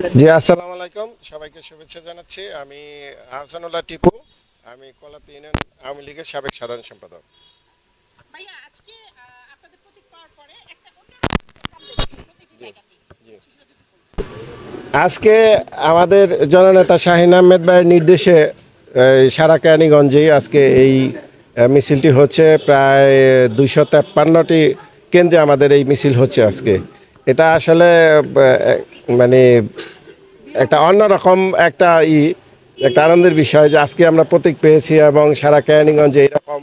জি, আসসালামু আলাইকুম। সবাইকে শুভেচ্ছা জানাচ্ছি। আমি আহসানুল্লাহ টিপু। আমি কলাতী ইউনিয়ন আওয়ামী লীগের সাবেক সাধারণ সম্পাদক। ভাইয়া আজকে আপনাদের প্রতীক পাওয়ার পরে একটা অন্যরকম প্রোগ্রাম দেখছি প্রতিটি জি, জায়গাতেই জি। সেটা যদি বলতেন। আজকে আমাদের জননেতা শাহীন আহমেদ ভাইয়ের নির্দেশে সারা কেরানীগঞ্জেই আজকে এই মিছিলটি হচ্ছে। প্রায় 253টি কেন্দ্রে আমাদের এই মিছিল হচ্ছে আজকে। এটা আসলে মানে একটা অন্যরকম একটা আনন্দের বিষয় যে আজকে আমরা প্রতীক পেয়েছি এবং সারা কেরানীগঞ্জে এইরকম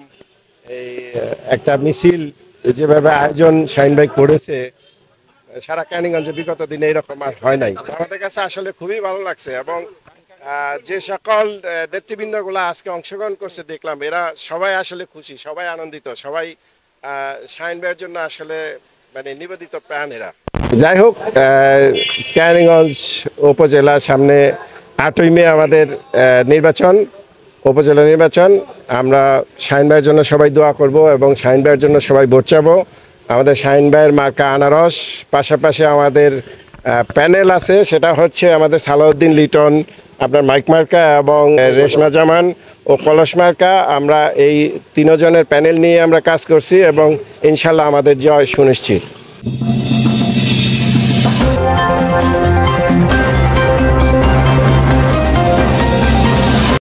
একটা মিছিল যেভাবে আয়োজন শাহিন ভাই করেছে, সারা কেরানীগঞ্জে বিগত দিনে এরকম আর হয় নাই। তো আমাদের কাছে আসলে খুবই ভালো লাগছে এবং যে সকল নেতৃবৃন্দগুলো আজকে অংশগ্রহণ করছে দেখলাম, এরা সবাই আসলে খুশি, সবাই আনন্দিত, সবাই শাহিন ভাইয়ের জন্য আসলে নিবেদিত প্রাণ এরা। যাই হোক, কেরানীগঞ্জ উপজেলার সামনে 8ই মে আমাদের নির্বাচন, উপজেলা নির্বাচন। আমরা শাহিন ভাইয়ের জন্য সবাই দোয়া করব এবং শাহিন ভাইয়ের জন্য সবাই ভোট চাবো। আমাদের শাহিন ভাইয়ের মার্কা আনারস, পাশাপাশি আমাদের প্যানেল আছে, সেটা হচ্ছে আমাদের সালাউদ্দিন লিটন, আপনার মাইক মার্কা এবং রেশমা জামান ও কলস মার্কা। আমরা এই তিনজনের প্যানেল নিয়ে আমরা কাজ করছি এবং ইনশাল্লাহ আমাদের জয় সুনিশ্চিত।